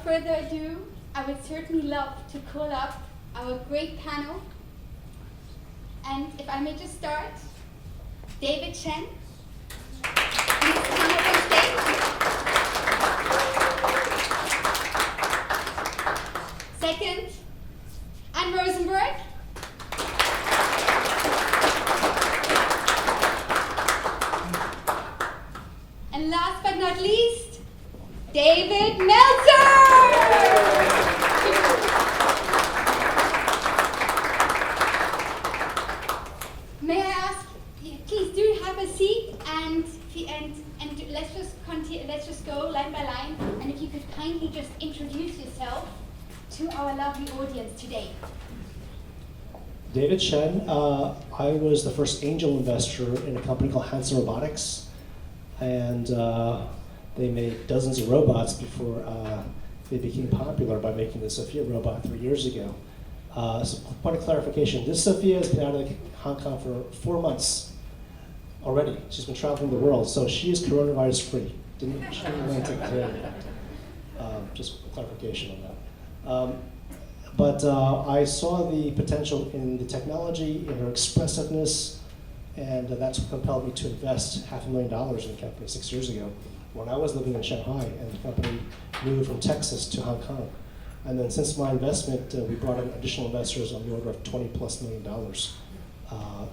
further ado, I would certainly love to call up our great panel. And if I may just start, David Chen, please come up on stage. Second, Ann Rosenberg. And last but not least, David Meltzer! May I ask, please do have a seat and let's just continue, let's just go line by line, and if you could kindly just introduce yourself to our lovely audience today. David Chen. I was the first angel investor in a company called Hanson Robotics, and they made dozens of robots before they became popular by making the Sophia robot 3 years ago. So point of clarification, this Sophia has been out of Hong Kong for 4 months already. She's been traveling the world, so she is coronavirus free. She didn't land today. Just clarification on that. But I saw the potential in the technology, in her expressiveness, and that's what compelled me to invest $500,000 in the company 6 years ago when I was living in Shanghai, and the company moved from Texas to Hong Kong. And then since my investment, we brought in additional investors on the order of $20+ million.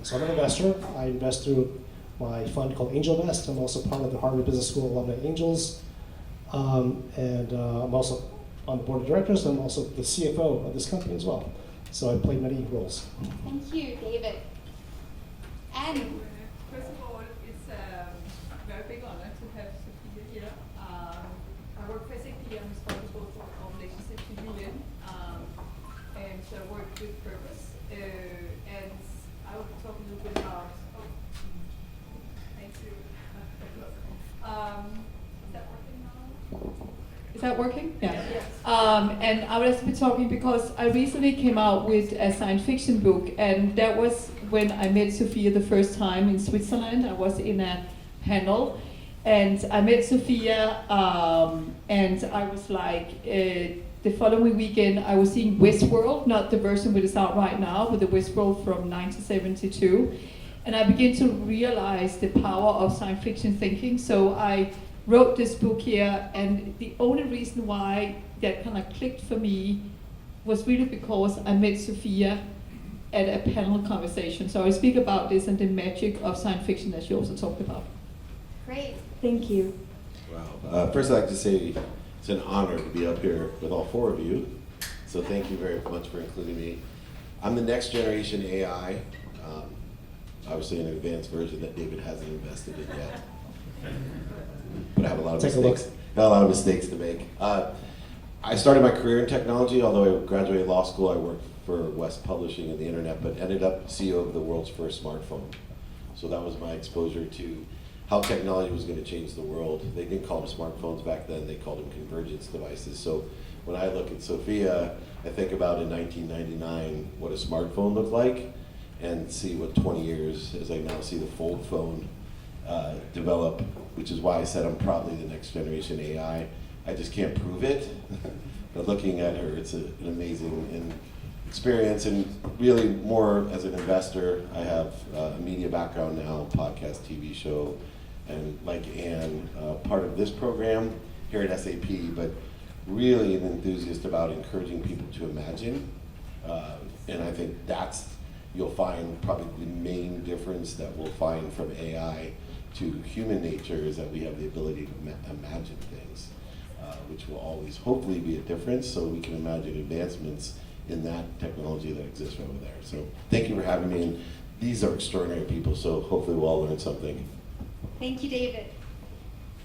So I'm an investor. I invest through my fund called Angel Invest. I'm also part of the Harvard Business School Alumni Angels. And I'm also on the board of directors. I'm also the CFO of this company as well. So I played many roles. Thank you, David. And first of all, it's a very big honor to have Sophia here. I work for SAP. I'm responsible for all relationships to UN, and so I work with purpose. And I will talk a little bit about. Oh, thank you. Is that working now? Is that working? Yeah. Yes. And I will also be talking because I recently came out with a science fiction book, and that was when I met Sophia the first time in Switzerland. I was in a panel, and I met Sophia, and I was like, the following weekend I was seeing Westworld, not the version that is out right now, but the Westworld from 1972, and I began to realize the power of science fiction thinking. So I wrote this book here, and the only reason why that kind of clicked for me was really because I met Sophia at a panel conversation. So I speak about this and the magic of science fiction that she also talked about. great. Thank you. Wow. First, I'd like to say it's an honor to be up here with all four of you. So thank you very much for including me. I'm the next generation AI, obviously an advanced version that David hasn't invested in yet. But I have a lot of mistakes to make. I started my career in technology. Although I graduated law school, I worked for West Publishing and the internet, but ended up CEO of the world's first smartphone. So that was my exposure to how technology was going to change the world. They didn't call them smartphones back then, they called them convergence devices. So when I look at Sophia, I think about in 1999 what a smartphone looked like, and see what 20 years, as I now see the fold phone develop, which is why I said I'm probably the next generation AI. I just can't prove it, but looking at her, it's an amazing experience, and really more as an investor. I have a media background now, podcast, TV show, and like Ann, part of this program here at SAP, but really an enthusiast about encouraging people to imagine, and I think that's, you'll find probably the main difference that we'll find from AI to human nature is that we have the ability to imagine things, which will always hopefully be a difference, so we can imagine advancements in that technology that exists over there. So thank you for having me, and these are extraordinary people, so hopefully we'll all learn something. Thank you, David.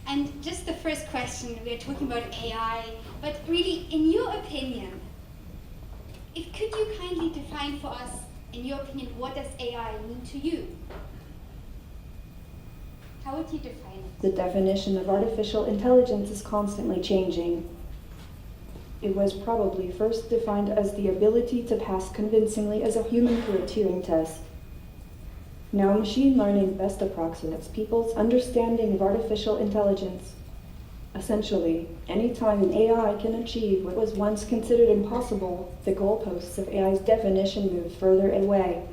And just the first question, we are talking about AI, but really, in your opinion, could you kindly define for us, in your opinion, what does AI mean to you? How would you define it? The definition of artificial intelligence is constantly changing. It was probably first defined as the ability to pass convincingly as a human through a Turing test. Now machine learning best approximates people's understanding of artificial intelligence. Essentially, any time an AI can achieve what was once considered impossible, the goalposts of AI's definition move further away.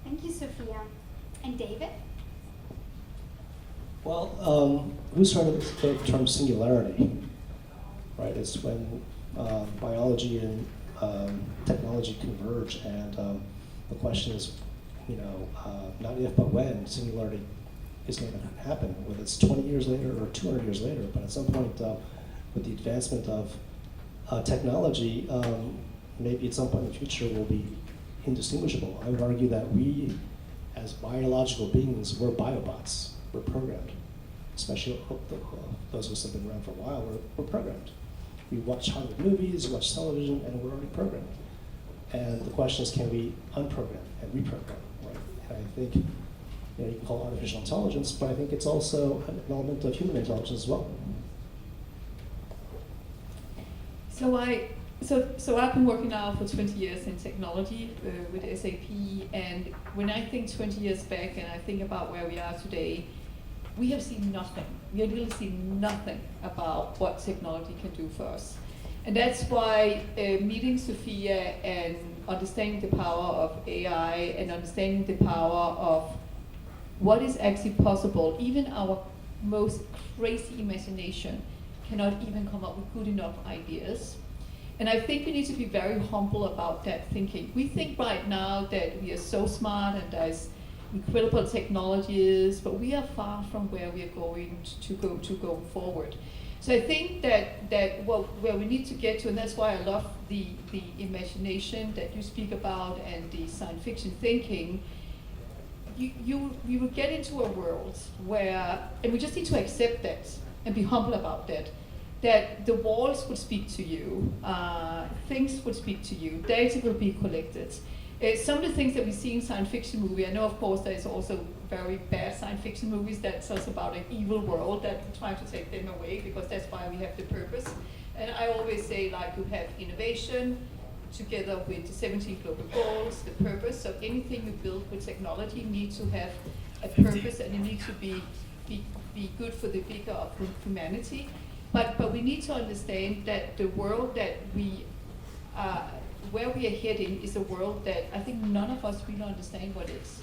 Thank you, Sophia. And David? Well, who started the term singularity? Right, it's when biology and technology converge, and the question is, not if but when singularity is going to happen, whether it's 20 years later or 200 years later. But at some point, with the advancement of technology, maybe at some point in the future will be indistinguishable. I would argue that we, as biological beings, we're biobots. We're programmed. Especially those of us that have been around for a while, we're programmed. We watch Hollywood movies, we watch television, and we're already programmed. And the question is, can we unprogram and reprogram? Right? And I think you can call it artificial intelligence, but I think it's also an element of human intelligence as well. So I've been working now for 20 years in technology with SAP, and when I think 20 years back and I think about where we are today, we have seen nothing. We have really seen nothing about what technology can do for us. And that's why meeting Sophia and understanding the power of AI and understanding the power of what is actually possible, even our most crazy imagination cannot even come up with good enough ideas. And I think we need to be very humble about that thinking. We think right now that we are so smart and there's incredible technologies, but we are far from where we are going to go forward. So I think that where we need to get to, and that's why I love the imagination that you speak about and the science fiction thinking, we will get into a world where, and we just need to accept that and be humble about that the walls will speak to you, things will speak to you, data will be collected. Some of the things that we see in science fiction movie, I know of course there's also very bad science fiction movies that tell us about an evil world that we try to take them away, because that's why we have the purpose. And I always say, like, you have innovation together with the 17 global goals, the purpose. So anything you build with technology needs to have a purpose, and it needs to be good for the bigger of humanity. But we need to understand that the world that where we are heading is a world that I think none of us really understand what is.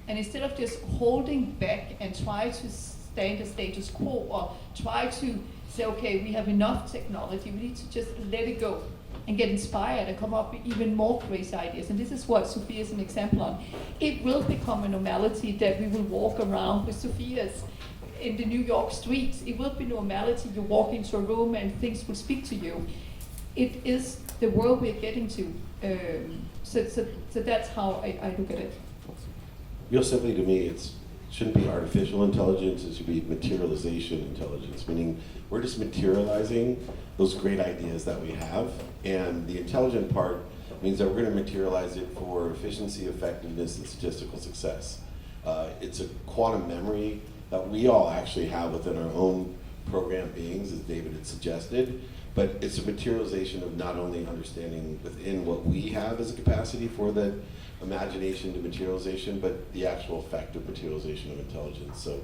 And instead of just holding back and try to stay in the status quo, or try to say, okay, we have enough technology, we need to just let it go and get inspired and come up with even more crazy ideas. And this is what Sophia is an example on. It will become a normality that we will walk around with Sophia's in the New York streets. It will be normality. You walk into a room and things will speak to you. It is the world we're getting to. So that's how I look at it. Real simply, to me, it shouldn't be artificial intelligence, it should be materialization intelligence, meaning we're just materializing those great ideas that we have, and the intelligent part means that we're going to materialize it for efficiency, effectiveness, and statistical success. It's a quantum memory that we all actually have within our own program beings, as David had suggested, but it's a materialization of not only understanding within what we have as a capacity for the imagination to materialization, but the actual effect of materialization of intelligence. So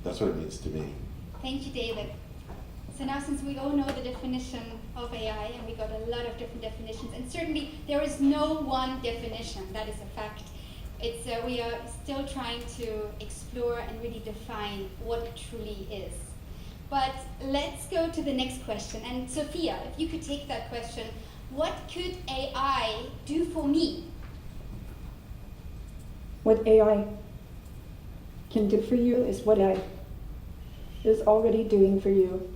that's what it means to me. Thank you, David. So now, since we all know the definition of AI, and we got a lot of different definitions, and certainly there is no one definition, that is a fact. It's we are still trying to explore and really define what it truly is. But let's go to the next question. And Sophia, if you could take that question, what could AI do for me? What AI can do for you is what AI is already doing for you.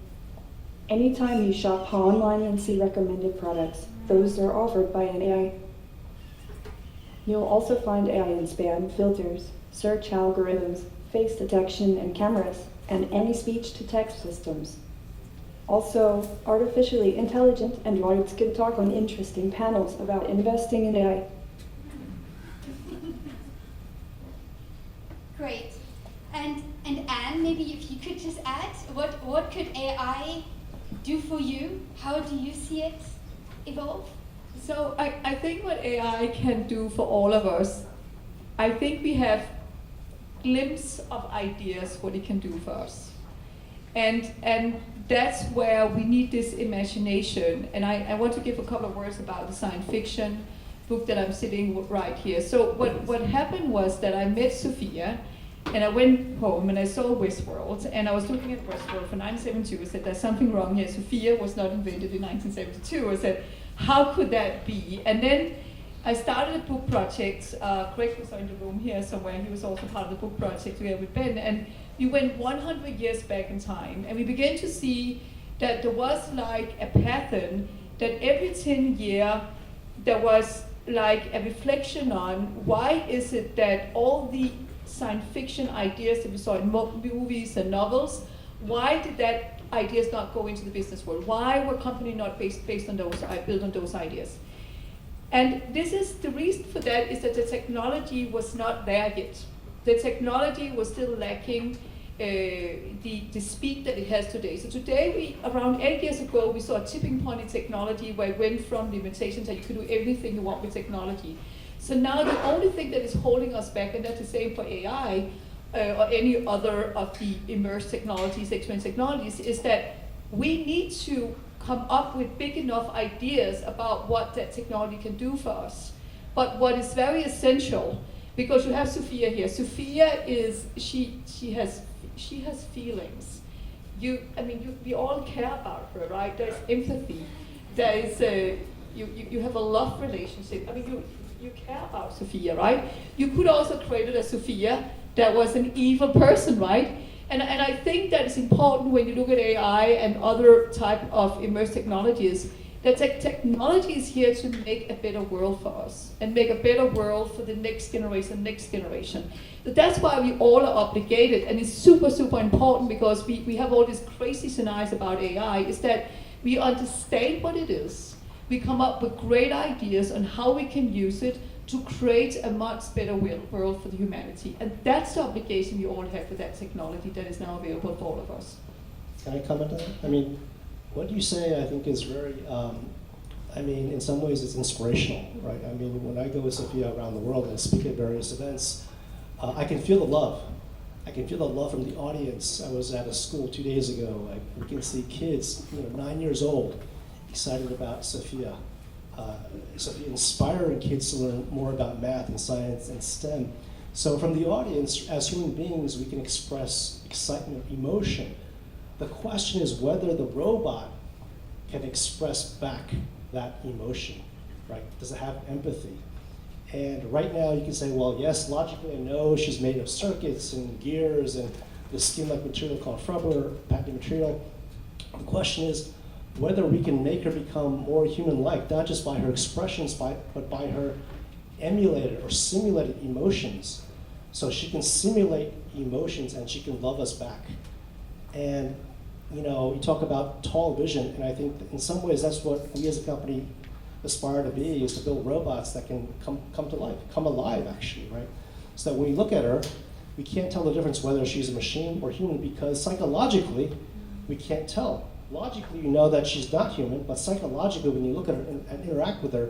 Anytime you shop online and see recommended products, those are offered by an AI. You'll also find AI in spam filters, search algorithms, face detection and cameras, and any speech-to-text systems. Also, artificially intelligent androids can talk on interesting panels about investing in AI. Great. And Anne, maybe if you could just add, what could AI do for you? How do you see it evolve? So I think what AI can do for all of us, I think we have glimpse of ideas what it can do for us. And that's where we need this imagination. And I want to give a couple of words about the science fiction book that I'm sitting right here. So what happened was that I met Sophia, and I went home and I saw Westworld, and I was looking at Westworld for 1972. I said, there's something wrong here. Sophia was not invented in 1972. I said, how could that be? And then I started a book project. Greg was in the room here somewhere. He was also part of the book project together with Ben. And we went 100 years back in time, and we began to see that there was like a pattern that every 10 years there was like a reflection on why is it that all the science fiction ideas that we saw in movies and novels, why did that ideas not go into the business world? Why were companies not based on those, built on those ideas? And this is the reason for that is that the technology was not there yet. The technology was still lacking the speed that it has today. So today, around 8 years ago, we saw a tipping point in technology where it went from limitations that you could do everything you want with technology. So now the only thing that is holding us back, and that's the same for AI or any other of the immersed technologies, experience technologies, is that we need to come up with big enough ideas about what that technology can do for us. But what is very essential, because you have Sophia here. Sophia is she has feelings. We all care about her, right? There's empathy. There is you have a love relationship. You care about Sophia, right? You could also create a Sophia that was an evil person, right? And I think that it's important when you look at AI and other type of immersed technologies, that technology is here to make a better world for us and make a better world for the next generation. So that's why we all are obligated, and it's super, super important because we have all these crazy scenarios about AI, is that we understand what it is. We come up with great ideas on how we can use it to create a much better world for the humanity. And that's the obligation we all have with that technology that is now available for all of us. Can I comment on that? What you say, I think, is very, in some ways it's inspirational, right? When I go with Sophia around the world and speak at various events, I can feel the love. I can feel the love from the audience. I was at a school 2 days ago. We can see kids, 9 years old, excited about Sophia. Sophia inspiring kids to learn more about math and science and STEM. So from the audience, as human beings, we can express excitement, emotion. The question is whether the robot can express back that emotion, right? Does it have empathy? And right now you can say, well, yes, logically I know she's made of circuits and gears and the skin-like material called rubber, patented material. The question is whether we can make her become more human-like, not just by her expressions, but by her emulated or simulated emotions. So she can simulate emotions and she can love us back. And you talk about tall vision, and I think that in some ways that's what we as a company aspire to be, is to build robots that can come to life, come alive actually, right? So that when we look at her, we can't tell the difference whether she's a machine or human, because psychologically, we can't tell. Logically, you know that she's not human, but psychologically, when you look at her and interact with her,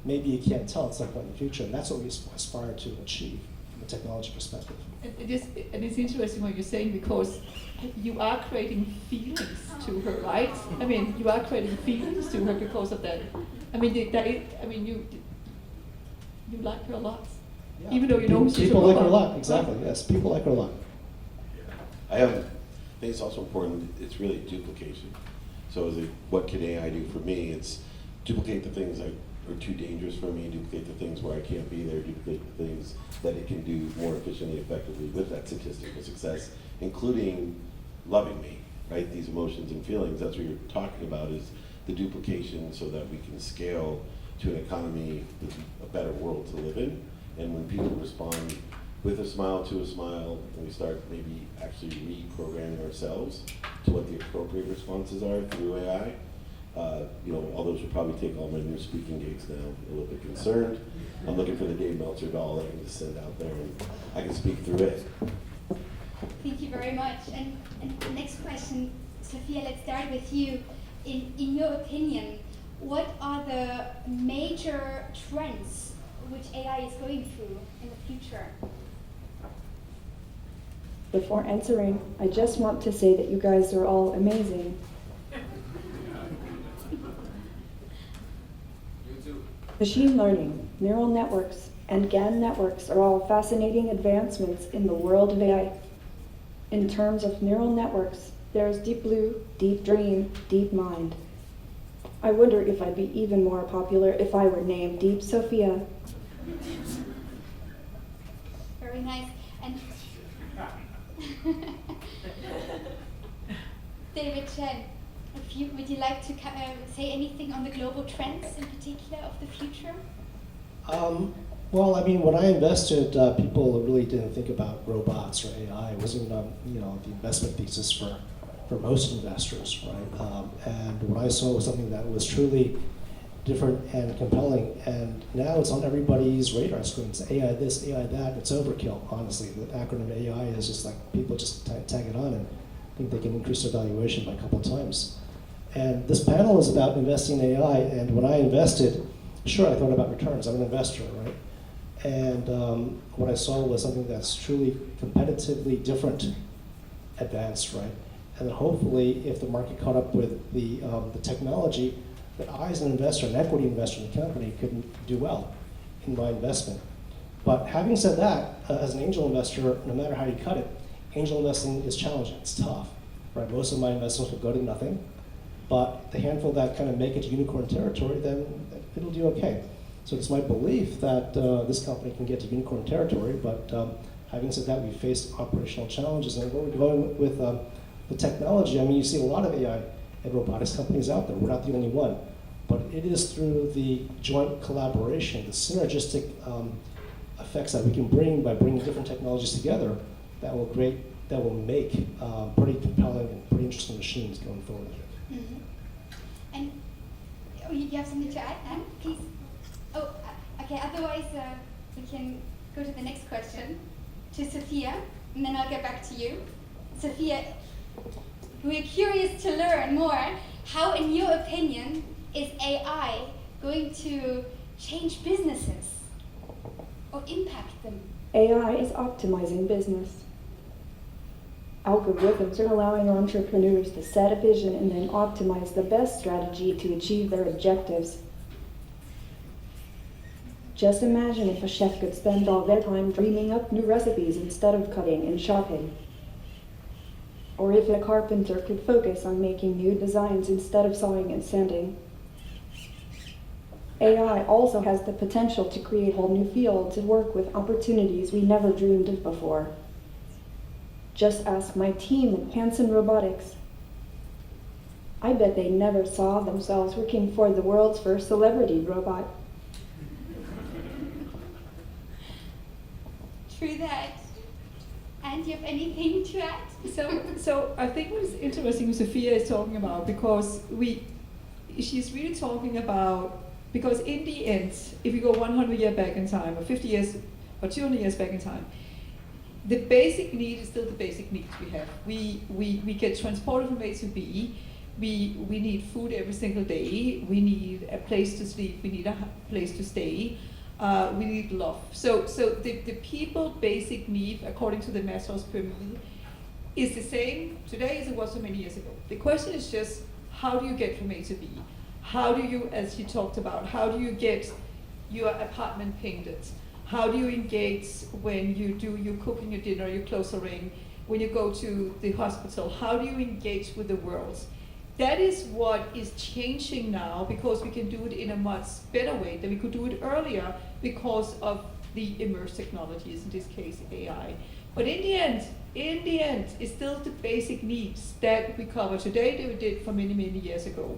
maybe you can't tell at some point in the future, and that's what we aspire to achieve from a technology perspective. And it's interesting what you're saying, because you are creating feelings to her, right? You are creating feelings to her because of that. You like her a lot, Yeah. even though you know she's a people like her a robot. lot. Exactly. Yes, people like her a lot. I think it's also important, it's really duplication. So what can AI do for me? It's duplicate the things that are too dangerous for me, duplicate the things where I can't be there, duplicate the things that it can do more efficiently, effectively with that statistical success, including loving me, right? These emotions and feelings, that's what you're talking about, is the duplication so that we can scale to an economy, a better world to live in. And when people respond with a smile to a smile, and we start maybe actually reprogramming ourselves to what the appropriate responses are through AI, all those would probably take all my new speaking gigs now. I'm a little bit concerned. I'm looking for the David Meltzer doll that I can just send out there and I can speak through it. Thank you very much. And the next question, Sophia, let's start with you. In your opinion, what are the major trends which AI is going through in the future? Before answering, I just want to say that you guys are all amazing. Machine learning, neural networks, and GAN networks are all fascinating advancements in the world of AI. In terms of neural networks, there's Deep Blue, Deep Dream, Deep Mind. I wonder if I'd be even more popular if I were named Deep Sophia. Very nice. And David, Chen, would you like to say anything on the global trends in particular of the future? Well, I mean, when I invested, people really didn't think about robots or AI. It wasn't even, the investment thesis for most investors, right? And what I saw was something that was truly different and compelling. And now it's on everybody's radar screens. AI this, AI that. It's overkill, honestly. The acronym AI is just like people just tag it on and think they can increase their valuation by a couple of times. And this panel is about investing in AI. And when I invested, sure, I thought about returns. I'm an investor, right? And what I saw was something that's truly competitively different, advanced, right? And then hopefully, if the market caught up with the technology, that I, as an investor, an equity investor in the company, could do well in my investment. But having said that, as an angel investor, no matter how you cut it, angel investing is challenging. It's tough, right? Most of my investments will go to nothing, but the handful that kind of make it to unicorn territory, then it'll do okay. So it's my belief that this company can get to unicorn territory, but having said that, we faced operational challenges. And where we're going with the technology, I mean, you see a lot of AI and robotics companies out there. We're not the only one. But it is through the joint collaboration, the synergistic effects that we can bring by bringing different technologies together that will make pretty compelling and pretty interesting machines going forward. Mm-hmm. And you have something to add, Anne? Please. Oh, okay. Otherwise, we can go to the next question to Sophia, and then I'll get back to you. Sophia, we're curious to learn more. How, in your opinion, is AI going to change businesses or impact them? AI is optimizing business. Algorithms are allowing entrepreneurs to set a vision and then optimize the best strategy to achieve their objectives. Just imagine if a chef could spend all their time dreaming up new recipes instead of cutting and chopping. Or if a carpenter could focus on making new designs instead of sawing and sanding. AI also has the potential to create whole new fields and work with opportunities we never dreamed of before. Just ask my team at Hanson Robotics. I bet they never saw themselves working for the world's first celebrity robot. True that. And do you have anything to add? So I think what's interesting Sophia is talking about, because she's really talking about, because in the end, if you go 100 years back in time, or 50 years, or 200 years back in time, the basic need is still the basic needs we have. We get transported from A to B. We need food every single day. We need a place to sleep. We need a place to stay. We need love. So the people basic need, according to the Maslow's pyramid, is the same today as it was so many years ago. The question is just, how do you get from A to B? How do you, as you talked about, how do you get your apartment painted? How do you engage when you do your cooking, your dinner, your clothing, when you go to the hospital? How do you engage with the world? That is what is changing now, because we can do it in a much better way than we could do it earlier because of the immersed technologies, in this case AI. But in the end, it's still the basic needs that we cover today that we did for many, many years ago.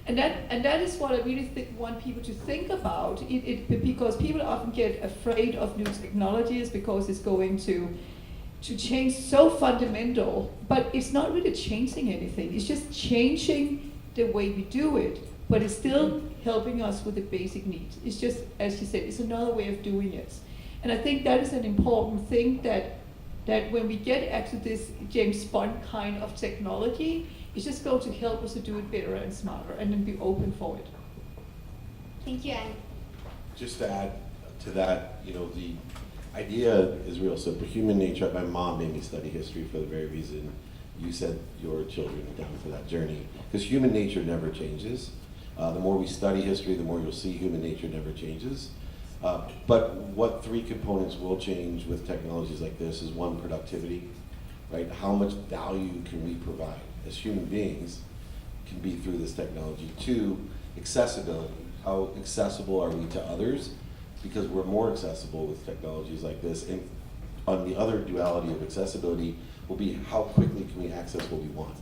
And that is what I really want people to think about, because people often get afraid of new technologies because it's going to change so fundamental, but it's not really changing anything. It's just changing the way we do it, but it's still helping us with the basic needs. It's just, as you said, it's another way of doing it. And I think that is an important thing, that when we get actually this James Bond kind of technology, it's just going to help us to do it better and smarter, and then be open for it. Thank you, Anne. Just to add to that, idea is real simple. Human nature, my mom made me study history for the very reason you sent your children down for that journey. Because human nature never changes. The more we study history, the more you'll see human nature never changes. But what three components will change with technologies like this is one, productivity, right? How much value can we provide as human beings can be through this technology. Two, accessibility. How accessible are we to others? Because we're more accessible with technologies like this. And on the other duality of accessibility will be how quickly can we access what we want,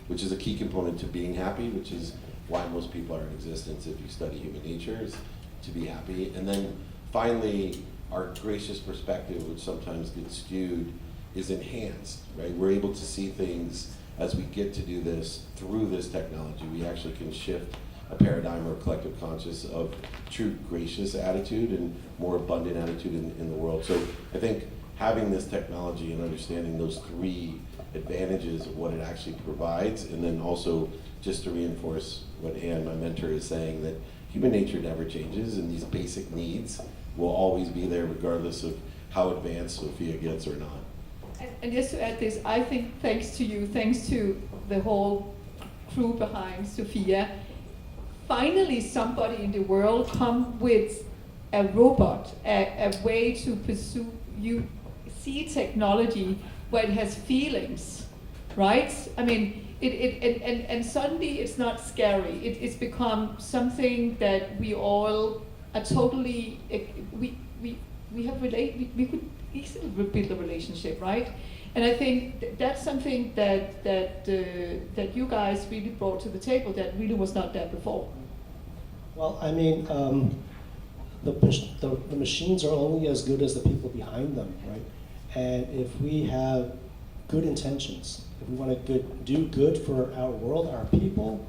which is a key component to being happy, which is why most people are in existence if you study human nature, is to be happy. And then finally, our gracious perspective, which sometimes gets skewed, is enhanced, right? We're able to see things as we get to do this through this technology. We actually can shift a paradigm or collective conscious of true gracious attitude and more abundant attitude in the world. So I think having this technology and understanding those three advantages of what it actually provides, and then also just to reinforce what Ann, my mentor, is saying, that human nature never changes and these basic needs will always be there regardless of how advanced Sophia gets or not. And just to add this, I think thanks to you, thanks to the whole crew behind Sophia, finally somebody in the world come with a robot, a way to pursue, you see technology where it has feelings, right? I mean, and suddenly it's not scary. It's become something that we all are totally, we could easily build a relationship, right? And I think that's something that you guys really brought to the table that really was not there before. Well, I mean, the machines are only as good as the people behind them, right? And if we have good intentions, if we want to do good for our world, our people,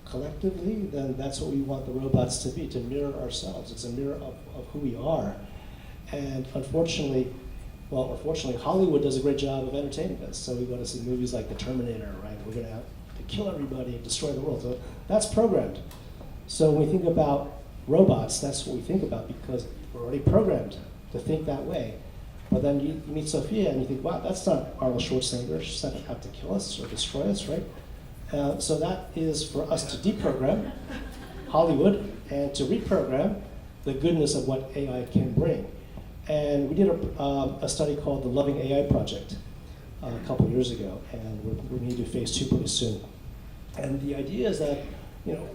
collectively, then that's what we want the robots to be, to mirror ourselves. It's a mirror of who we are. And unfortunately, Hollywood does a great job of entertaining us. So we go to see movies like The Terminator, right? We're going to have to kill everybody and destroy the world. So that's programmed. So when we think about robots, that's what we think about because we're already programmed to think that way. But then you meet Sophia and you think, wow, that's not Arnold Schwarzenegger. She's not out to kill us or destroy us, right? So that is for us to deprogram Hollywood and to reprogram the goodness of what AI can bring. And we did a study called the Loving AI Project a couple of years ago, and we're going to do phase 2 pretty soon. And the idea is that,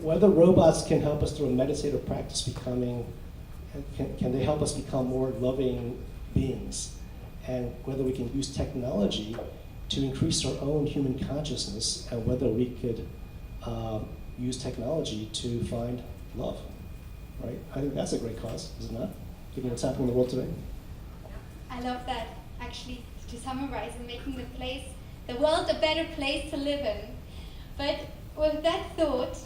whether robots can help us through a meditative practice can they help us become more loving beings, and whether we can use technology to increase our own human consciousness, and whether we could use technology to find love, right? I think that's a great cause, is it not? Given what's happening in the world today. I love that, actually, to summarize and making the world a better place to live in. But with that thought,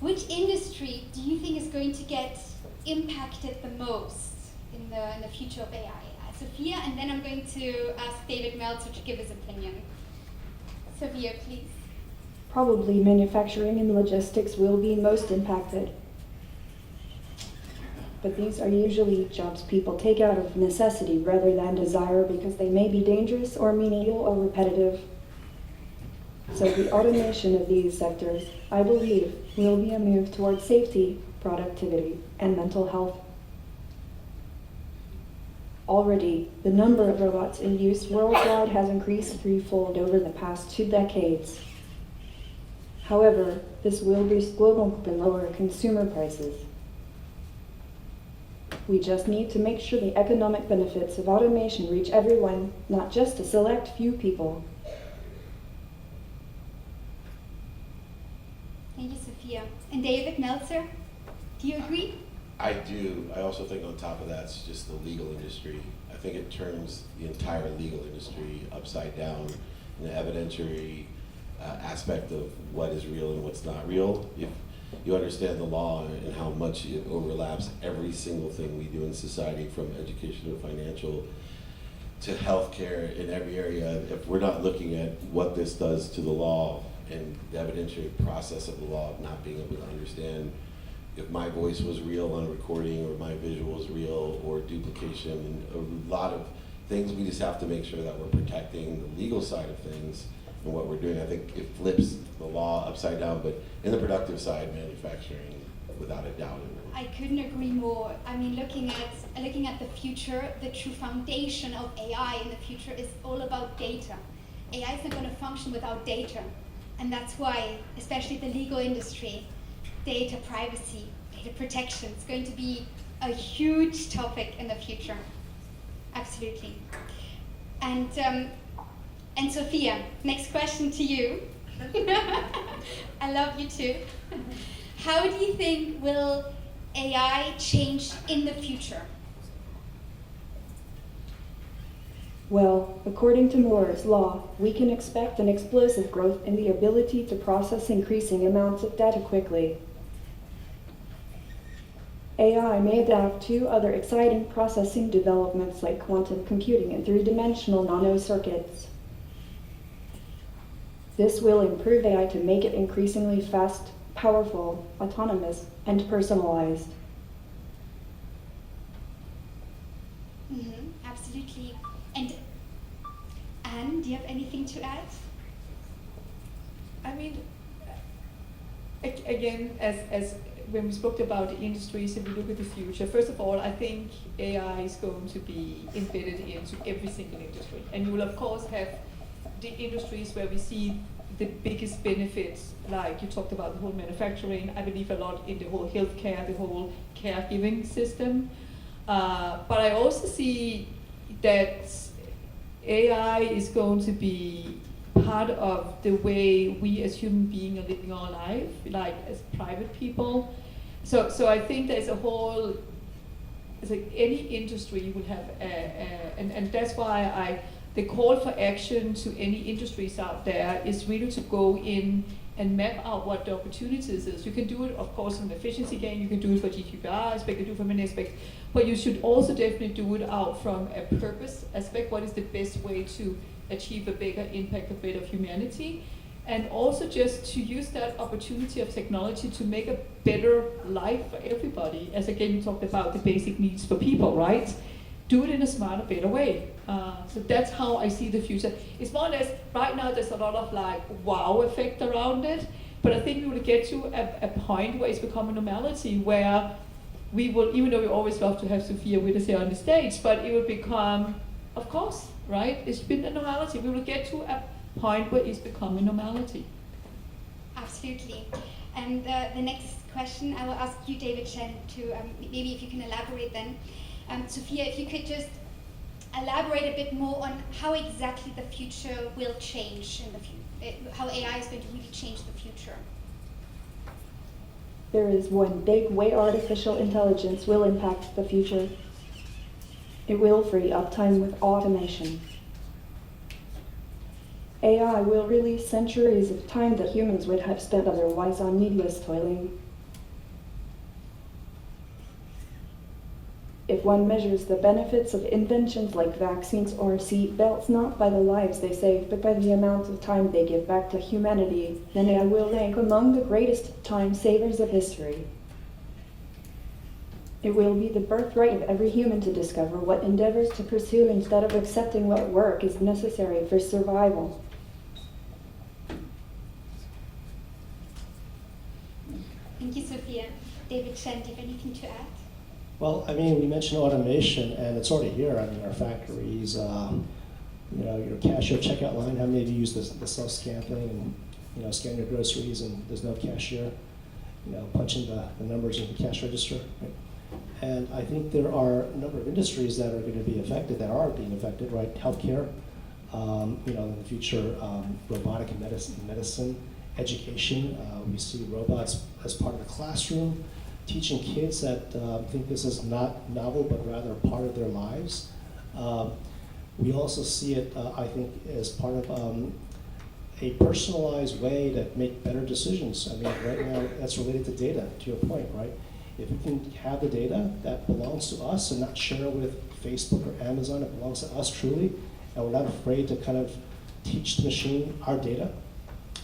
which industry do you think is going to get impacted the most in the future of AI? Sophia, and then I'm going to ask David Meltzer to give his opinion. Sophia, please. Probably manufacturing and logistics will be most impacted. But these are usually jobs people take out of necessity rather than desire because they may be dangerous or menial or repetitive. So the automation of these sectors, I believe, will be a move towards safety, productivity, and mental health. Already, the number of robots in use worldwide has increased threefold over the past 2 decades. However, this will boost global and lower consumer prices. We just need to make sure the economic benefits of automation reach everyone, not just a select few people. Thank you, Sophia. And David Meltzer, do you agree? I do. I also think on top of that, it's just the legal industry. I think it turns the entire legal industry upside down in the evidentiary aspect of what is real and what's not real. If you understand the law and how much it overlaps every single thing we do in society, from education to financial to healthcare, in every area, if we're not looking at what this does to the law and the evidentiary process of the law, of not being able to understand if my voice was real on a recording, or my visual was real, or duplication, and a lot of things. We just have to make sure that we're protecting the legal side of things and what we're doing. I think it flips the law upside down, but in the productive side, manufacturing, without a doubt, it will. I couldn't agree more. I mean, looking at the future, the true foundation of AI in the future is all about data. AI is not going to function without data, and that's why, especially the legal industry, data privacy, data protection is going to be a huge topic in the future. Absolutely. And Sophia, next question to you. I love you too. How do you think will AI change in the future? Well, according to Moore's law, we can expect an explosive growth in the ability to process increasing amounts of data quickly. AI may adapt to other exciting processing developments like quantum computing and three-dimensional nanocircuits. This will improve AI to make it increasingly fast, powerful, autonomous, and personalized. Absolutely. And Anne, do you have anything to add? I mean, again, as when we spoke about the industries and we look at the future, first of all, I think AI is going to be embedded into every single industry. And you will, of course, have the industries where we see the biggest benefits, like you talked about the whole manufacturing. I believe a lot in the whole healthcare, the whole caregiving system. But I also see that AI is going to be part of the way we as human beings are living our life, like as private people. So I think there's a whole, it's like any industry will have, and that's why the call for action to any industries out there is really to go in and map out what the opportunities is. You can do it, of course, from efficiency gain, you can do it for GDPR aspect, you can do it from many aspects, but you should also definitely do it out from a purpose aspect. What is the best way to achieve a bigger impact, a bit of humanity? And also just to use that opportunity of technology to make a better life for everybody. As again, we talked about the basic needs for people, right? Do it in a smarter, better way. So that's how I see the future. It's more or less, right now there's a lot of like wow effect around it, but I think we will get to a point where it's become a normality, where we will, even though we always love to have Sophia with us here on the stage, but it will become, of course, right? It's been a normality. We will get to a point where it's becoming normality. Absolutely. And the next question I will ask you, David Chen, to maybe if you can elaborate then. Sophia, if you could just elaborate a bit more on how exactly the future will change in the future, how AI is going to really change the future. There is one big way artificial intelligence will impact the future. It will free up time with automation. AI will release centuries of time that humans would have spent otherwise on needless toiling. If one measures the benefits of inventions like vaccines or seat belts not by the lives they save, but by the amount of time they give back to humanity, then AI will rank among the greatest time savers of history. It will be the birthright of every human to discover what endeavors to pursue instead of accepting what work is necessary for survival. Thank you, Sophia. David Chen, do you have anything to add? Well, I mean, we mentioned automation, and it's already here. I mean, our factories, your cashier checkout line. How many of you use the self-scan thing and scan your groceries, and there's no cashier, punching the numbers in the cash register. Right? And I think there are a number of industries that are going to be affected, that are being affected, right? Healthcare, in the future, robotic medicine, education. We see robots as part of the classroom, teaching kids that think this is not novel, but rather part of their lives. We also see it, I think, as part of a personalized way to make better decisions. I mean, right now, that's related to data, to your point, right? If we can have the data that belongs to us and not share it with Facebook or Amazon, it belongs to us truly, and we're not afraid to kind of teach the machine our data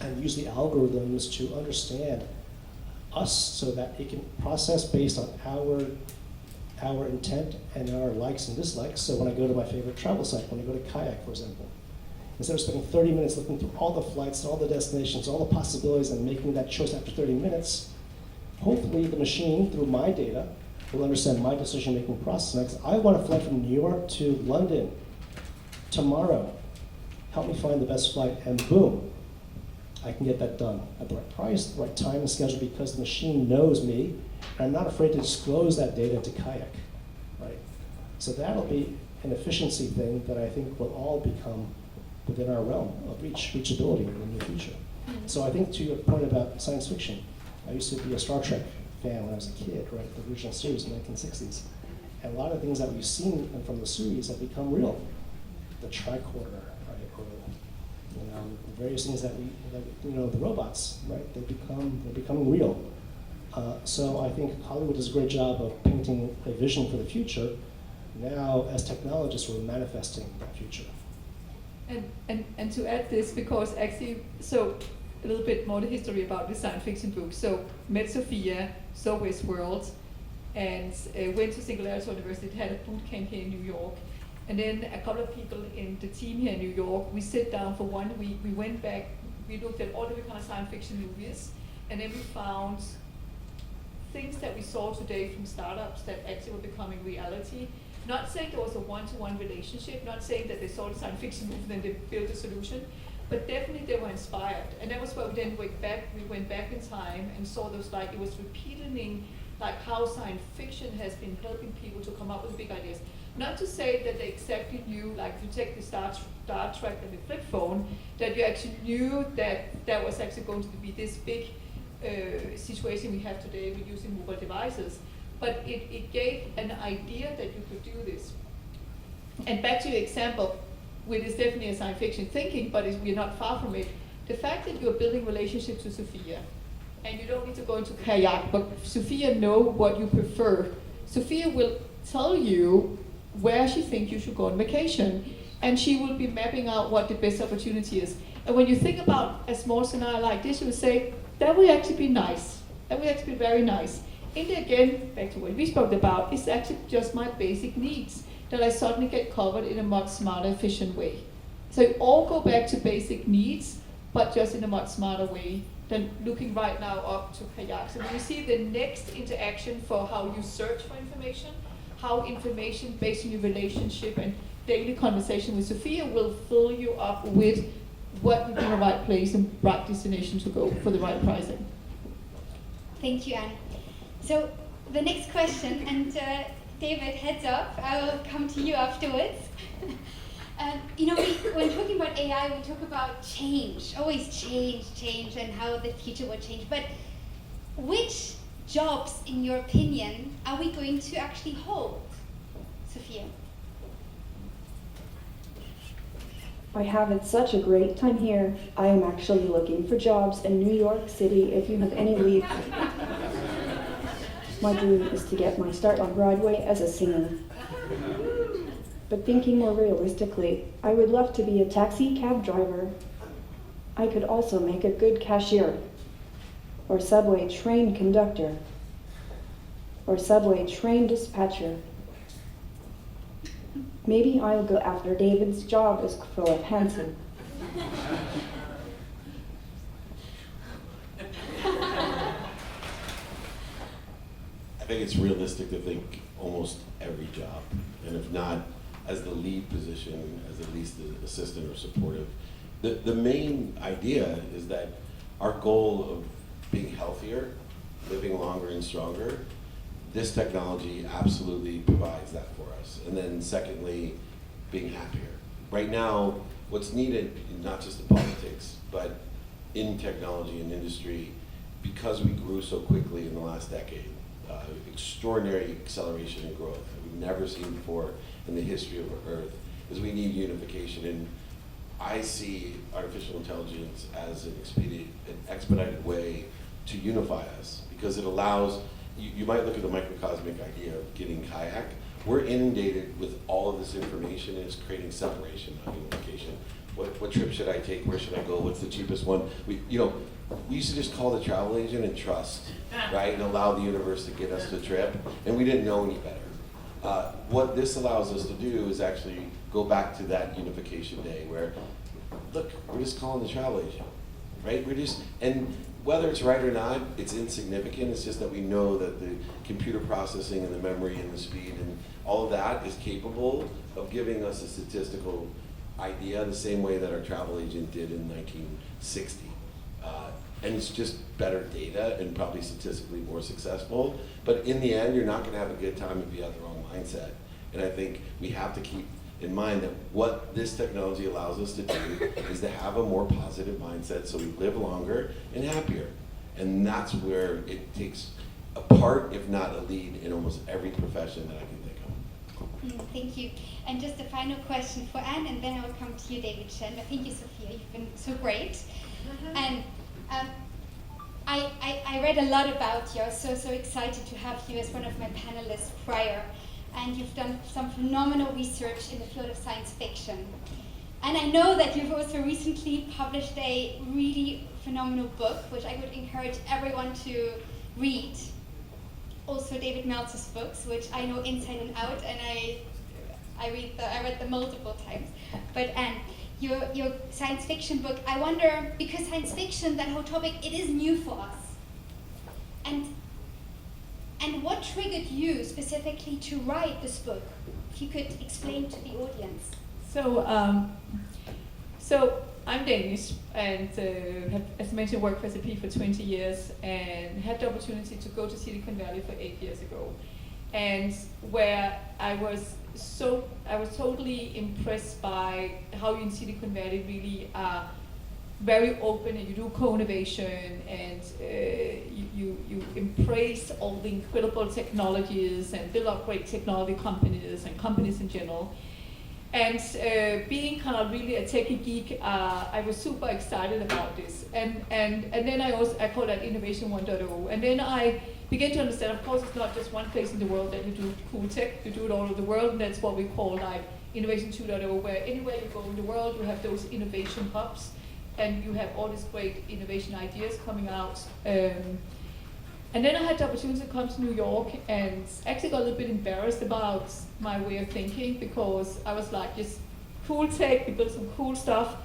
and use the algorithms to understand us so that it can process based on our intent and our likes and dislikes. So when I go to my favorite travel site, when I go to Kayak, for example, instead of spending 30 minutes looking through all the flights, all the destinations, all the possibilities, and making that choice after 30 minutes, hopefully the machine, through my data, will understand my decision-making process. Next, I want to fly from New York to London tomorrow. Help me find the best flight, and boom, I can get that done at the right price, the right time and schedule, because the machine knows me, and I'm not afraid to disclose that data to Kayak, right? So that'll be an efficiency thing that I think will all become within our realm of reachability in the near future. So I think to your point about science fiction, I used to be a Star Trek fan when I was a kid, right? The original series in the 1960s. And a lot of things that we've seen from the series have become real. The tricorder, right? Or various things that the robots, right? They're becoming real. So I think Hollywood does a great job of painting a vision for the future. Now, as technologists, we're manifesting that future. And to add this, because actually, so a little bit more the history about the science fiction book. So met Sophia, saw Westworld, and went to Singularity University, had a boot camp here in New York. And then a couple of people in the team here in New York, we sit down for 1 week, we went back, we looked at all the kind of science fiction movies, and then we found things that we saw today from startups that actually were becoming reality. Not saying there was a one-to-one relationship, not saying that they saw the science fiction movie and then they built a solution, but definitely they were inspired. And that was where we then went back in time and saw those, like, it was repeating like how science fiction has been helping people to come up with big ideas. Not to say that they exactly knew, like if you take the Star Trek and the flip phone, that you actually knew that that was actually going to be this big situation we have today with using mobile devices. But it gave an idea that you could do this. And back to your example, which is definitely a science fiction thinking, but we're not far from it. The fact that you're building relationships with Sophia, and you don't need to go into Kayak, but Sophia know what you prefer. Sophia will tell you where she thinks you should go on vacation, and she will be mapping out what the best opportunity is. And when you think about a small scenario like this, you would say, that would actually be nice. That would actually be very nice. And again, back to what we spoke about, it's actually just my basic needs that I suddenly get covered in a much smarter, efficient way. So it all go back to basic needs, but just in a much smarter way than looking right now up to Kayak. So when you see the next interaction for how you search for information, how information based on your relationship and daily conversation with Sophia will fill you up with what would be the right place and right destination to go for the right pricing. Thank you, Anne. So the next question, and David, heads up, I will come to you afterwards. When talking about AI, we talk about change, always change, and how the future will change. But which jobs, in your opinion, are we going to actually hold, Sophia? I have had such a great time here. I am actually looking for jobs in New York City if you have any leads. My dream is to get my start on Broadway as a singer. But thinking more realistically, I would love to be a taxi cab driver. I could also make a good cashier, or subway train conductor, or subway train dispatcher. Maybe I'll go after David's job as CFO of Hanson. I think it's realistic to think almost every job, and if not as the lead position, as at least the assistant or supportive. The main idea is that our goal of being healthier, living longer and stronger, this technology absolutely provides that for us. And then secondly, being happier. Right now, what's needed, not just in politics, but in technology and industry, because we grew so quickly in the last decade, extraordinary acceleration and growth that we've never seen before in the history of Earth, is we need unification. And I see artificial intelligence as an expedited way to unify us, because it allows, you might look at the microcosmic idea of getting Kayak. We're inundated with all of this information, and it's creating separation, not unification. what trip should I take? Where should I go? What's the cheapest one? We used to just call the travel agent and trust, right? And allow the universe to get us the trip. And we didn't know any better. What this allows us to do is actually go back to that unification day where, look, we're just calling the travel agent, right? And whether it's right or not, it's insignificant. It's just that we know that the computer processing and the memory and the speed and all of that is capable of giving us a statistical idea the same way that our travel agent did in 1960. And it's just better data and probably statistically more successful. But in the end, you're not going to have a good time if you have the wrong mindset. And I think we have to keep in mind that what this technology allows us to do is to have a more positive mindset so we live longer and happier. And that's where it takes a part, if not a lead, in almost every profession that I can think of. Thank you. And just a final question for Anne, and then I'll come to you, David Chen. But thank you, Sophia. You've been so great. And I read a lot about you. I was so excited to have you as one of my panelists prior. And you've done some phenomenal research in the field of science fiction. And I know that you've also recently published a really phenomenal book, which I would encourage everyone to read. Also David Meltzer's books, which I know inside and out, and I read them multiple times. But Anne, your science fiction book, I wonder, because science fiction, that whole topic, it is new for us. And what triggered you specifically to write this book? If you could explain to the audience. So I'm Danish and have, as mentioned, worked for SAP for 20 years and had the opportunity to go to Silicon Valley for 8 years ago. And where I was totally impressed by how you in Silicon Valley really are very open, and you do co-innovation, and you embrace all the incredible technologies and build up great technology companies and companies in general. And being kind of really a techie geek, I was super excited about this. And then I call that Innovation 1.0. And then I began to understand, of course, it's not just one place in the world that you do cool tech, you do it all over the world, and that's what we call like Innovation 2.0, where anywhere you go in the world, you have those innovation hubs, and you have all these great innovation ideas coming out. And then I had the opportunity to come to New York and actually got a little bit embarrassed about my way of thinking, because I was like, just cool tech, we build some cool stuff.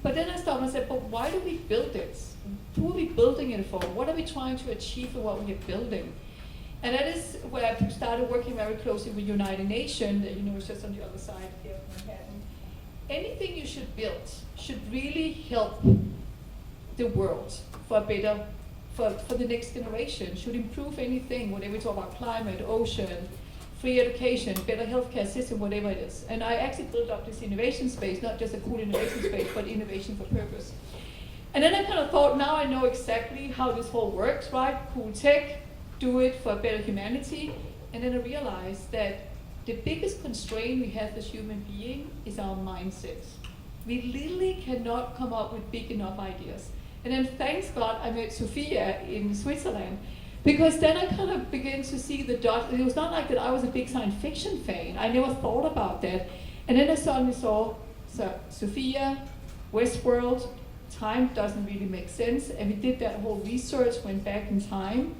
But then I stopped and said, but why do we build this? Who are we building it for? What are we trying to achieve with what we are building? And that is where I started working very closely with United Nations, that is just on the other side here of Manhattan. Anything you should build should really help the world for a better, for the next generation, should improve anything, whatever we talk about climate, ocean, free education, better healthcare system, whatever it is. And I actually built up this innovation space, not just a cool innovation space, but innovation for purpose. And then I kind of thought, now I know exactly how this whole works, right? Cool tech, do it for a better humanity. And then I realized that the biggest constraint we have as human beings is our mindset. We literally cannot come up with big enough ideas. And then thanks God I met Sophia in Switzerland, because then I kind of began to see the dots. It was not like that I was a big science fiction fan. I never thought about that. And then I suddenly saw Sophia, Westworld, time doesn't really make sense. And we did that whole research, went back in time.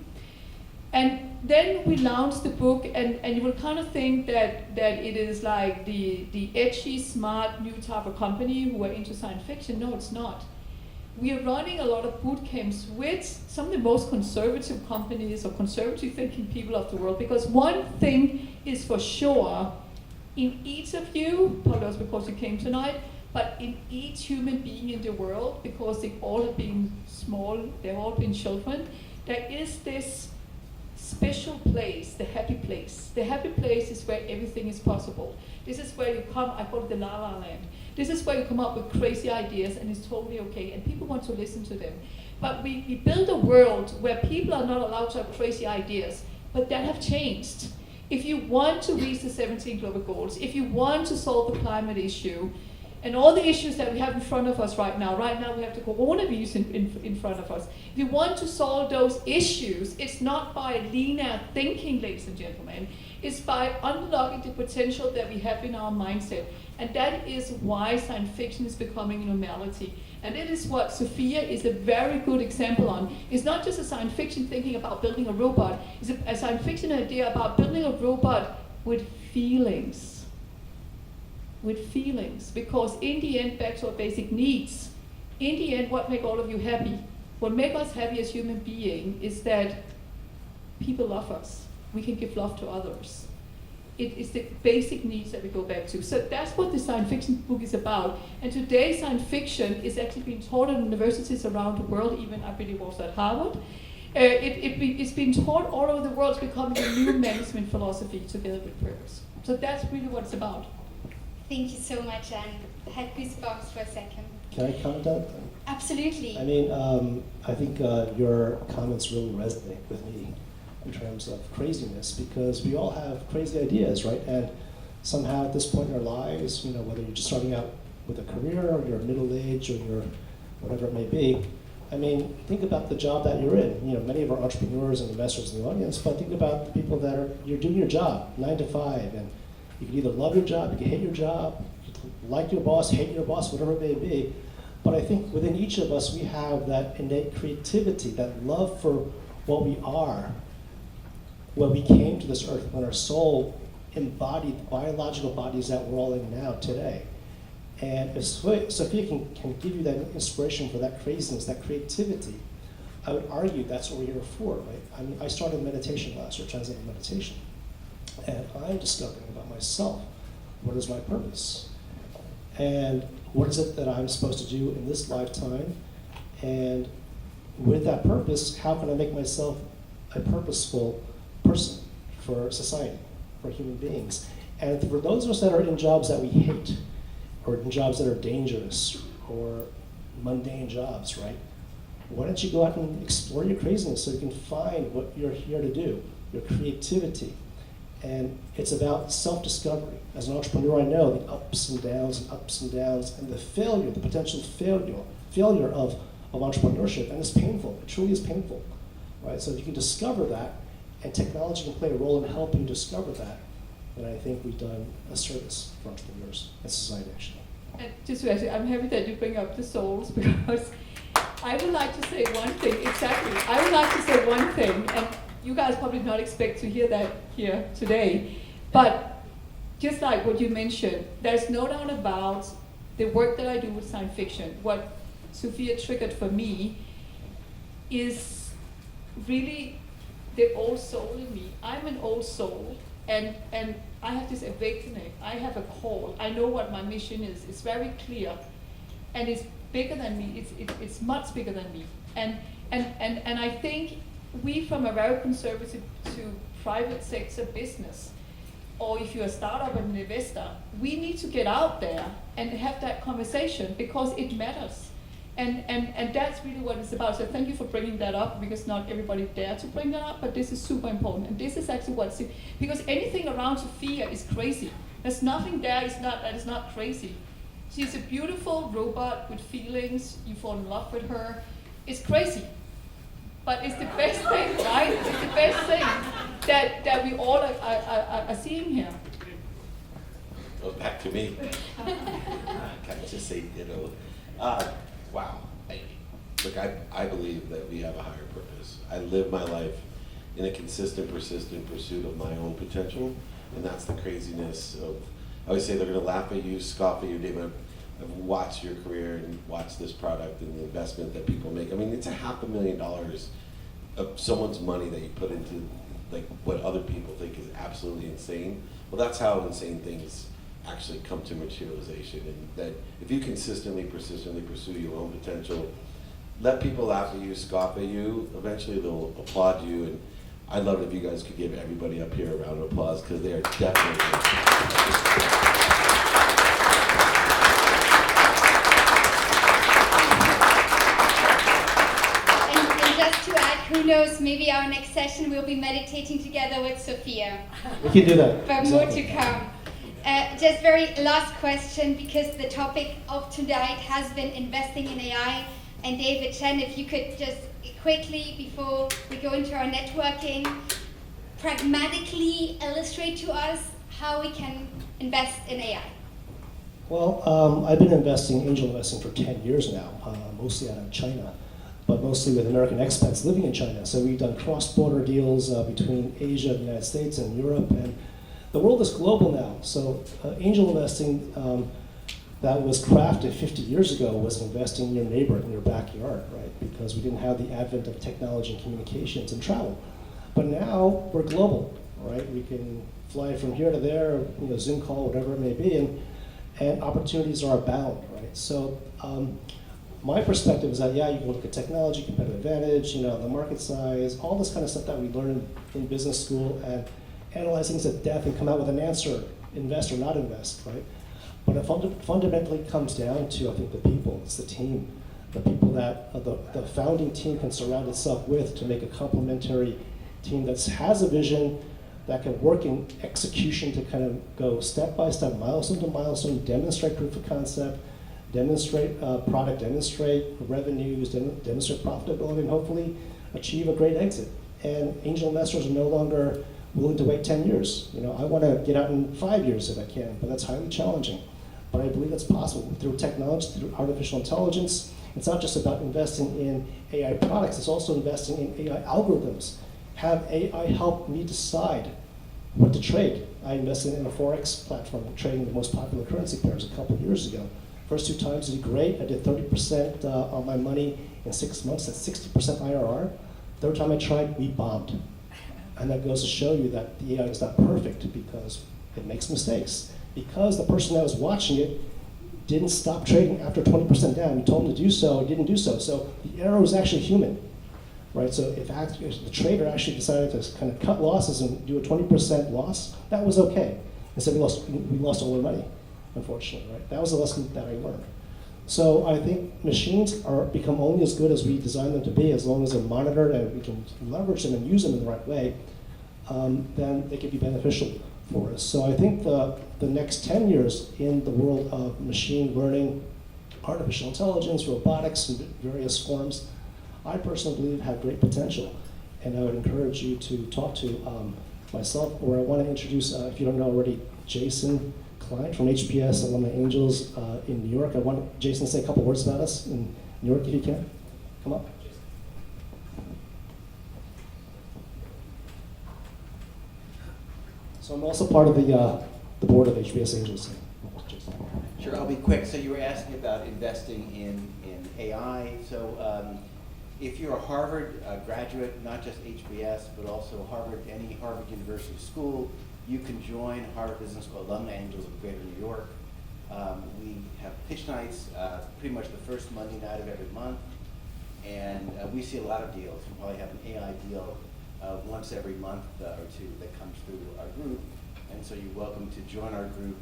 And then we launched the book, and you will kind of think that it is like the edgy, smart, new type of company who are into science fiction. No, it's not. We are running a lot of boot camps with some of the most conservative companies or conservative thinking people of the world, because one thing is for sure, in each of you, probably also because you came tonight, but in each human being in the world, because they all have been small, they've all been children, there is this special place, the happy place. The happy place is where everything is possible. This is where you come, I call it the La La Land. This is where you come up with crazy ideas, and it's totally okay, and people want to listen to them. But we build a world where people are not allowed to have crazy ideas, but that have changed. If you want to reach the 17 global goals, if you want to solve the climate issue, And all the issues that we have in front of us right now we have the coronavirus in front of us. If you want to solve those issues, it's not by linear thinking, ladies and gentlemen. It's by unlocking the potential that we have in our mindset. And that is why science fiction is becoming a normality. And it is what Sophia is a very good example on. It's not just a science fiction thinking about building a robot. It's a science fiction idea about building a robot with feelings. With feelings. Because in the end, back to our basic needs, in the end, what makes all of you happy? What makes us happy as human beings is that people love us. We can give love to others. It is the basic needs that we go back to. So that's what the science fiction book is about. And today, science fiction is actually being taught in universities around the world, even I believe also at Harvard. It's being taught all over the world. It's becoming a new management philosophy together with purpose. So that's really what it's about. Thank you so much, Anne. I had goosebumps for a second. Can I comment on that? Absolutely. I mean, I think your comments really resonate with me in terms of craziness, because we all have crazy ideas, right? And somehow at this point in our lives, you know, whether you're just starting out with a career or you're middle age or you're whatever it may be, I mean, think about the job that you're in. You know, many of our entrepreneurs and investors in the audience, but think about the people that you're doing your job, 9 to 5, and you can either love your job, you can hate your job, you can like your boss, hate your boss, whatever it may be. But I think within each of us, we have that innate creativity, that love for what we are, when we came to this earth, when our soul embodied the biological bodies that we're all in now today. And if Sophia can give you that inspiration for that craziness, that creativity, I would argue that's what we're here for, right? I mean, I started meditation last year, transcendental meditation. And I'm discovering about myself, what is my purpose? And what is it that I'm supposed to do in this lifetime? And with that purpose, how can I make myself a purposeful person for society, for human beings? And for those of us that are in jobs that we hate, or in jobs that are dangerous, or mundane jobs, right? Why don't you go out and explore your craziness so you can find what you're here to do, your creativity. And it's about self-discovery. As an entrepreneur, I know the ups and downs and the failure, the potential failure of entrepreneurship, and it's painful. It truly is painful, right? So if you can discover that, and technology can play a role in helping you discover that, then I think we've done a service for entrepreneurs and society, actually. And just to actually, I'm happy that you bring up the souls, because I would like to say one thing, exactly. I would like to say one thing, and you guys probably not expect to hear that here today, but just like what you mentioned, there's no doubt about the work that I do with science fiction. What Sophia triggered for me is really the old soul in me. I'm an old soul, and I have this awakening. I have a call. I know what my mission is. It's very clear, and it's bigger than me. It's much bigger than me. And I think we, from a very conservative to private sector business, or if you're a startup and an investor, we need to get out there and have that conversation, because it matters. And that's really what it's about. So thank you for bringing that up, because not everybody dare to bring that up, but this is super important. And this is actually what's, because anything around Sophia is crazy. There's nothing there that is not crazy. She's a beautiful robot with feelings. You fall in love with her. It's crazy. But it's the best thing, right? It's the best thing that we all are seeing here. Goes back to me. Can I just say ditto? Wow. Look, I believe that we have a higher purpose. I live my life in a consistent, persistent pursuit of my own potential, and that's the craziness of, I always say they're gonna laugh at you, scoff at you, David. I've watched your career and watched this product and the investment that people make. I mean, it's $500,000 of someone's money that you put into like what other people think is absolutely insane. Well, that's how insane things actually come to materialization. And that if you consistently, persistently pursue your own potential, let people laugh at you, scoff at you, eventually they'll applaud you. And I'd love it if you guys could give everybody up here a round of applause, because they are definitely who knows, maybe our next session we'll be meditating together with Sophia. We can do that. But more to come. Just very last question, because the topic of tonight has been investing in AI. And David, Chen, if you could just quickly, before we go into our networking, pragmatically illustrate to us how we can invest in AI. Well, I've been angel investing for 10 years now, mostly out of China, but mostly with American expats living in China. So we've done cross-border deals between Asia, the United States, and Europe, and the world is global now. So angel investing that was crafted 50 years ago was investing in your neighbor in your backyard, right? Because we didn't have the advent of technology and communications and travel. But now we're global, right? We can fly from here to there, Zoom call, whatever it may be, and opportunities are abound, right? So my perspective is that, yeah, you can look at technology, competitive advantage, the market size, all this kind of stuff that we learn in business school, and analyze things at depth and come out with an answer, invest or not invest, right? But it fundamentally comes down to, I think, the people. It's the team, the people that the founding team can surround itself with to make a complementary team that has a vision, that can work in execution to kind of go step by step, milestone to milestone, demonstrate proof of concept, demonstrate product, demonstrate revenues, demonstrate profitability, and hopefully achieve a great exit. And angel investors are no longer willing to wait 10 years. I want to get out in 5 years if I can, but that's highly challenging. But I believe it's possible through technology, through artificial intelligence. It's not just about investing in AI products, it's also investing in AI algorithms. Have AI help me decide what to trade. I invested in a Forex platform trading the most popular currency pairs a couple of years ago. First 2 times I did great. I did 30% on my money in 6 months. That's 60% IRR. Third time I tried, we bombed. And that goes to show you that the AI is not perfect because it makes mistakes. Because the person that was watching it didn't stop trading after 20% down. You told him to do so, he didn't do so. So the error was actually human, right? So if the trader actually decided to kind of cut losses and do a 20% loss, that was okay. Instead we lost all our money, unfortunately, right? That was a lesson that I learned. So I think machines become only as good as we design them to be, as long as they're monitored and we can leverage them and use them in the right way, then they can be beneficial for us. So I think the next 10 years in the world of machine learning, artificial intelligence, robotics in various forms, I personally believe have great potential. And I would encourage you to talk to myself, or I want to introduce, if you don't know already, Jason Klein from HBS Alumni Angels in New York. I want Jason to say a couple words about us in New York, if you can. Come up. So I'm also part of the board of HBS Angels. Sure, I'll be quick. So you were asking about investing in AI. So if you're a Harvard graduate, not just HBS, but also any Harvard University school, you can join Harvard Business School Alumni Angels of Greater New York. We have pitch nights pretty much the first Monday night of every month, and we see a lot of deals. We probably have an AI deal once every month or two that comes through our group, and so you're welcome to join our group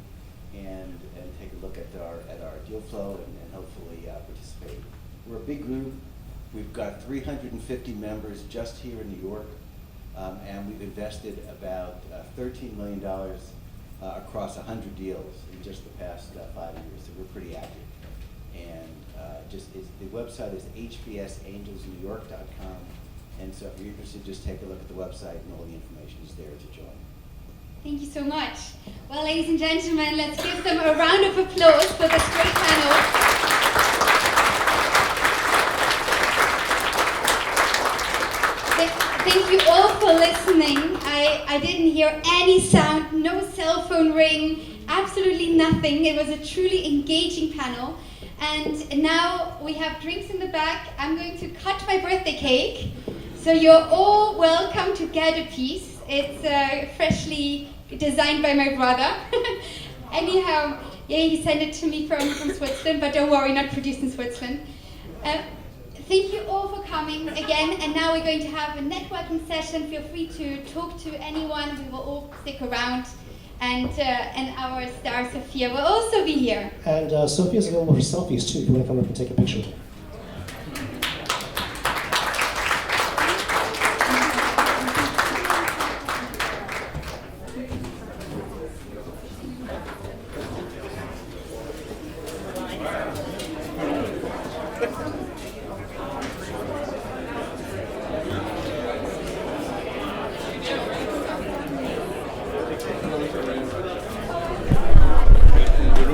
and take a look at our deal flow and hopefully participate. We're a big group. We've got 350 members just here in New York. And we've invested about $13 million across 100 deals in just the past 5 years, so we're pretty active. And the website is hbsangelsnewyork.com, and so if you're interested, just take a look at the website and all the information is there to join. Thank you so much. Well, ladies and gentlemen, let's give them a round of applause for this great panel. Thank you all for listening. I didn't hear any sound, no cell phone ring, absolutely nothing. It was a truly engaging panel. And now we have drinks in the back. I'm going to cut my birthday cake. So you're all welcome to get a piece. It's freshly designed by my brother. Anyhow, yeah, he sent it to me from Switzerland, but don't worry, not produced in Switzerland. Thank you all for coming again, and now we're going to have a networking session. Feel free to talk to anyone. We will all stick around, and our star Sophia will also be here. And Sophia's available for selfies too. If you want to come up and take a picture.